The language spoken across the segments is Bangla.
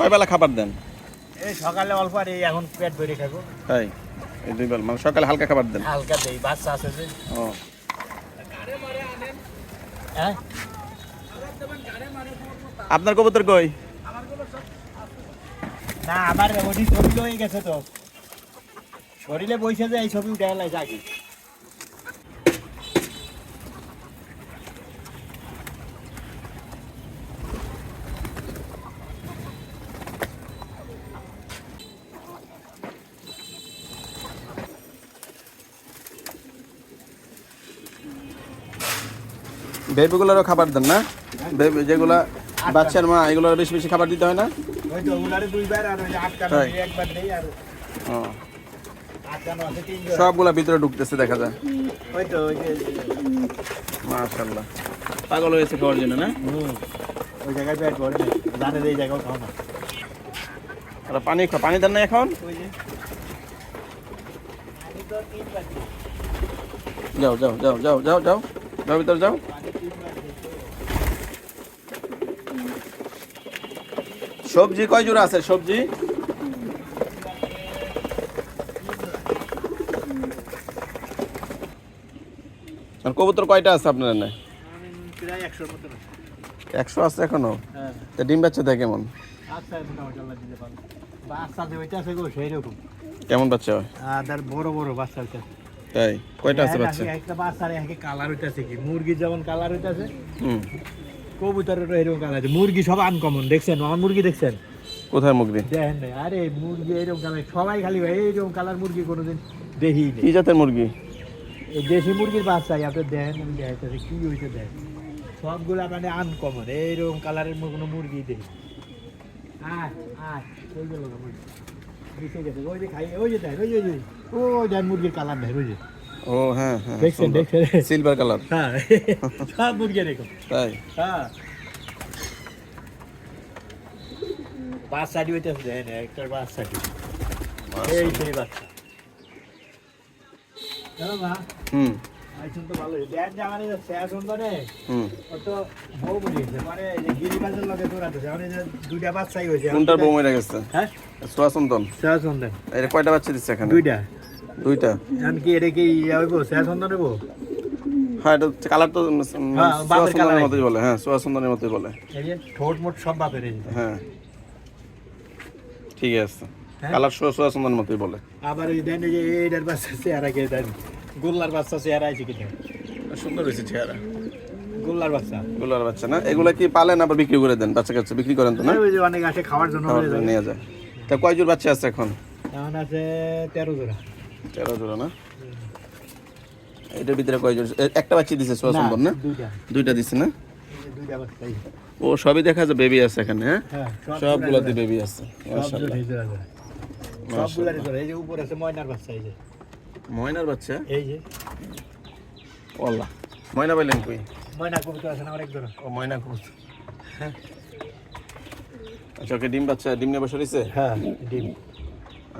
কয় বেলা খাবার দেন? এই সকালে অল্প আর এই এখন পেট ভরে খাবো। তাই এই 2 বেলা মানে সকালে হালকা খাবার দেন? হালকা দেই, বাচ্চা আছে যে। ও হ্যাঁ আপনার কবুতর কই? না আমার ওটি ছবি হয়ে গেছে তো, শরীরে বসে যে এই ছবি উঠে গেলাই যাকি। বেবিগুলোরও খাবার দেন না? বেবি যেগুলা বাচ্চার মা এগুলোর বেশি বেশি খাবার দিতে হয় না? ওই তো ওগুলারে 2 বার আর ওই যে আটকানো তাই? একবার দেই আর ও আটকানো আছে 3 বার। সবগুলা ভিতরে ঢুকতেছে দেখা যায়। ওই তো ওই যে মাশাআল্লাহ পাগল হয়েছে খাওয়ার জন্য না? ওই জায়গায় পেট ভরে না, জানে যে এই জায়গাও খাও না। আর পানি দেন না এখন? ওই যে আমি তো 3 বার দিই। যাও যাও যাও যাও যাও যাও যাও ভিতরে যাও। পানি 3 বার দিই। সবজি কয় জোড়া আছে সবজি? আর কবুতর কয়টা আছে আপনার এখানে? প্রায় 100 মতো আছে। 100 আছে এখনো? হ্যাঁ তা ডিম বাচ্চা দেয় কেমন? আচ্ছা মোটামুটি আল্লাহ দিতে পারো। বাচ্চা যে ওইটা আছে গো সেই রকম। কেমন বাচ্চা হয়? আর তার বড় বড় বাচ্চা আছে। তাই কয়টা আছে বাচ্চা? একটা বাচ্চার একে কালার হইতাছে কি, মুরগির যেমন কালার হইতাছে হুম কবুতরেরও এরকম কালার আছে। মুরগি সব আনকমন, দেখছেন আমার মুরগি দেখছেন? কোথায় মুগরি? দেখেন নাই? আরে মুরগি এরকম কালার সবাই খালি এইরকম কালার মুরগি কোনোদিন দেখি কি জাতের মুরগি? এই দেশি মুরগির বাচ্চা আপনি দেখেন, আমি দেখাইতেছি কি হইতে দেখ সবগুলা মানে আনকমন এইরকম কালারের কোনো মুরগি দেখি। আয় আয় ওই গেল মুরগি দিতে গেছে, ওই যে খাই ওই যে দেখ ওই যে ওই দেখ মুরগির কালার দেখ ওই যে। ও হ্যাঁ হ্যাঁ দেখছেন দেখছেন? Silver colour. হ্যাঁ সব মুরগি এরকম। তাই হ্যাঁ বাচ্চাটি হইতেছে দেখেন একটা বাচ্চাটি এই সেই বাচ্চা। জানো না হুম আইসুন তো ভালো দেন যে আমার এই যে শেষ সুন্দরে হুম ও তো বউ বলিছে মানে এই যে গিরিবাজের লগে দৌড়াতেছে মানে যে 2টা বাচ্চাই হয়েছে। কোনটার বউ মরে গেছে? হ্যাঁ সোয়াসন্তন। শেষ সুন্দর এর কয়টা বাচ্চা দিচ্ছে এখানে? 2টা। 2টা? এখন কি এটা কি ইয়া হইব শেষ সুন্দর হইব? হ্যাঁ এটা কালার তো হ্যাঁ, বাপের সোয়াসন্তনের colour মতোই বলে। হ্যাঁ সোয়াসন্তনের মতোই বলে। এই যে ঠোঁট মোট সব বাপের এই যে। হ্যাঁ ঠিক আছে হ্যাঁ? কালার সোয়াসন্তনের মতোই বলে। আবার এই দেন এই যে এইটার বাচ্চা চেহারা কে দেন গোল্লার বাচ্চা চেহারা আছে কি দেন সুন্দর হয়েছে চেহারা। গোল্লার বাচ্চা এগুলোর বাচ্চা না? এগুলা কি পালেন আবার বিক্রি করে দেন? বাচ্চা কাচ্চা বিক্রি করেন তো না? ওই যে অনেক আসে খাওয়ার জন্য খাওয়ার হয়ে জন্য যায়। নিয়ে যায়। তা কয় জোড় বাচ্চা আছে এখন? এখন আছে 13 জোড়া। 13 জোড়া না? এটার ভিতরে কয় জোড়া? একটা বাচ্চা দিছে সোয়াসন্তন না? 2টা 2টা দিছে না? 2টা বাচ্চাই। ও সবই দেখা যায় বেবি আছে এখানে। হ্যাঁ হ্যাঁ সবগুলাতে বেবি আছে সবগুলো মাশাআল্লাহ। জোড়া জোড়া সবগুলারই জোড়া। এই যে উপরে আছে ময়নার বাচ্চা এই যে ময়নার বাচ্চা? এই যে আল্লাহ ময়না পাইলেন কই? ময়না কবুতর আছে না অনেক জোড়া। ও ময়না কবুতর। আচ্ছা ওকে ডিম বাচ্চা ডিম নিয়ে বসে রয়েছে? হ্যাঁ ডিম।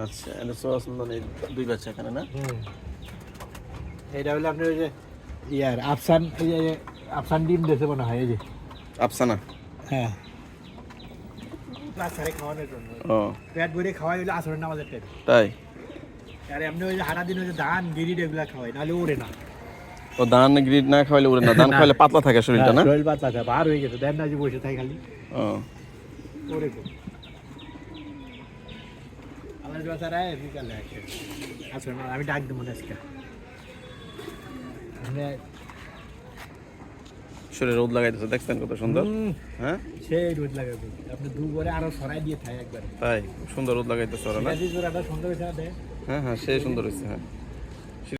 আচ্ছা এটা সোয়াসন্তন এই 2 বাচ্চা এখানে না? এটা হলো আপনি ওই যে ইয়ার আফসান এই যে আফসান ডিম দিয়েছে মনে হয় এই যে। আফসানা? হ্যাঁ বাচ্চারে খাওয়ানোর জন্য ও পেট ভরে খাওয়াই হলো আসরের নামাজের টাইম। তাই? আর এমনি ওই যে সারা দিন ওই যে ধান গিরিড এগুলা খাওয়াই নাহলে ওড়ে না। ও ধান গ্রিড না খাওয়াইলে উড়ে না? ধান খাওয়াইলে পাতলা থাকে শরীরটা না? শরীর পাতলা থাকে বার হয়ে গেছে দেন না যে বসে থাকে খালি ও ওরে কো আমার বাচ্চারা বিকালে আসে আসরে না আমি ডাক দেবো আজকে মানে শরীরে রোদ লাগাইতেছে দেখছেন কত সুন্দর। হ্যাঁ সেই রোদ লাগাবে আপনি দুপুরে আরো সরাই দিয়ে থাকে একবার। তাই সুন্দর রোদ লাগাইতেছে ওরা না? জোড়াটা সুন্দর হয়েছে দেয়। হ্যাঁ হ্যাঁ সেই সুন্দর হয়েছে। হ্যাঁ